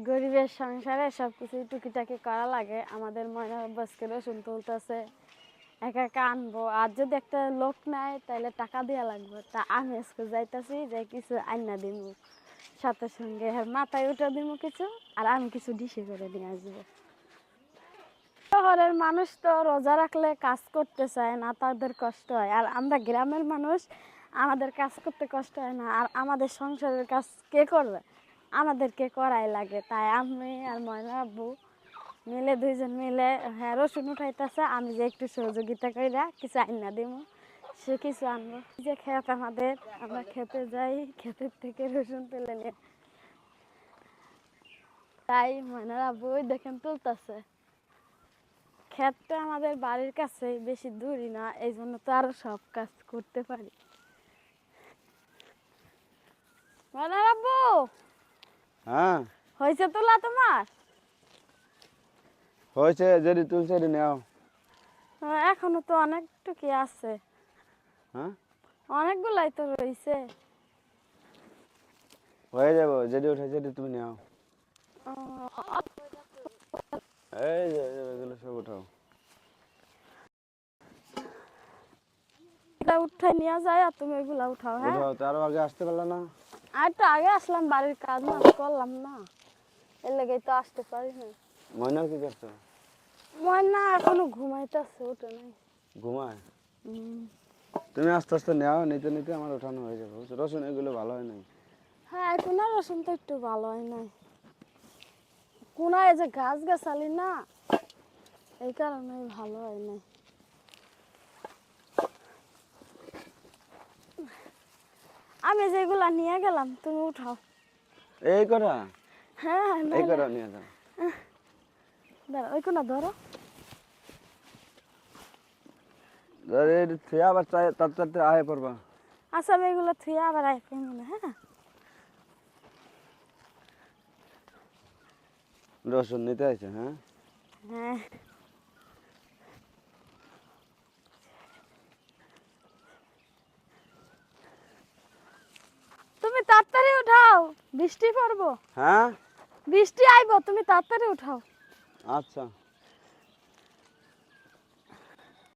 গরিবের সংসারে সবকিছু টুকিটাকি করা লাগে। আমাদের ময়না বাসকে রসুন তুলতেছে, একা একা আনবো। আর যদি একটা লোক নেয় তাহলে টাকা দেওয়া লাগবে। তা আমি আজকে যাইতাছি, যে কিছু আইনা দিব, সাথে সঙ্গে মাথায় উঠে দিব কিছু, আর আমি কিছু ডিশে করে নিয়ে আসবো। শহরের মানুষ তো রোজা রাখলে কাজ করতে চায় না, তাদের কষ্ট হয়। আর আমরা গ্রামের মানুষ, আমাদের কাজ করতে কষ্ট হয় না। আর আমাদের সংসারের কাজ কে করবে? আমাদেরকে করাই লাগে। তাই আমি আর ময়না আব্বু মিলে, দুইজন মিলে, হ্যাঁ, রসুন উঠাইতেছে, আমি যে একটু সহযোগিতা কইরা কিছু আইনা দিব, সে কিছু আনবো। যে ক্ষেত আমাদের, আমরা খেতে যাই, ক্ষেতের থেকে রসুন তুলে নিয়ে, তাই ময়নার আব্বু ওই দেখেন তুলতেছে। ক্ষেতটা আমাদের বাড়ির কাছে, বেশি দূরই না, এই জন্য তো আরো সব কাজ করতে পারি। ময়নার আব্বু, হ্যাঁ হয়েছে তোলা তোমার? হয়েছে, যদি তুলছে নেও। এখনো তো অনেকটুকু আছে, হ্যাঁ অনেকগুলাই তো রয়েছে। হয়ে যাবো, যদি উঠেছে তুমি নেও। এই যে এগুলো সব উঠাও। উঠাই নিয়ে যায়, আর তুমি এগুলা উঠাও। হ্যাঁ, উঠাও, তার আগে আসতে পারলে না? আর তো আগে আসলাম, বাড়ির কাজ না করলাম না, এর লেগেই তো আসতে পারি না। ময়নার কি করছো? ময়না এখনো ঘুমাইতেছে, ওঠে নাই। ঘুমায়? তুমি আস্তে আস্তে নেও, নিতে নিতে আমার ওঠানো হয়ে যাবে। রসুন এগুলো ভালো হয় নাই। হ্যাঁ, কোনা রসুন তো একটু ভালো হয় নাই। কোনায় যে গাছ গাছালি না, এই কারণে ভালো হয় নাই। আমি যেগুলা নিয়ে গেলাম, তুমি উঠাও। এই করা? হ্যাঁ, এই করা নিয়ে যাও। দাঁড়া, ওই কোনা ধরো। আবার তার আয় পড়বা। আচ্ছা, আমি এগুলো থুয়ে আবার আইতে মনে। হ্যাঁ, রসুন নিতে আছে? হ্যাঁ হ্যাঁ, তুমি তাড়াতাড়ি উঠাও, বৃষ্টি পড়বো। হ্যাঁ বৃষ্টি আইবো, তুমি তাড়াতাড়ি উঠাও। আচ্ছা।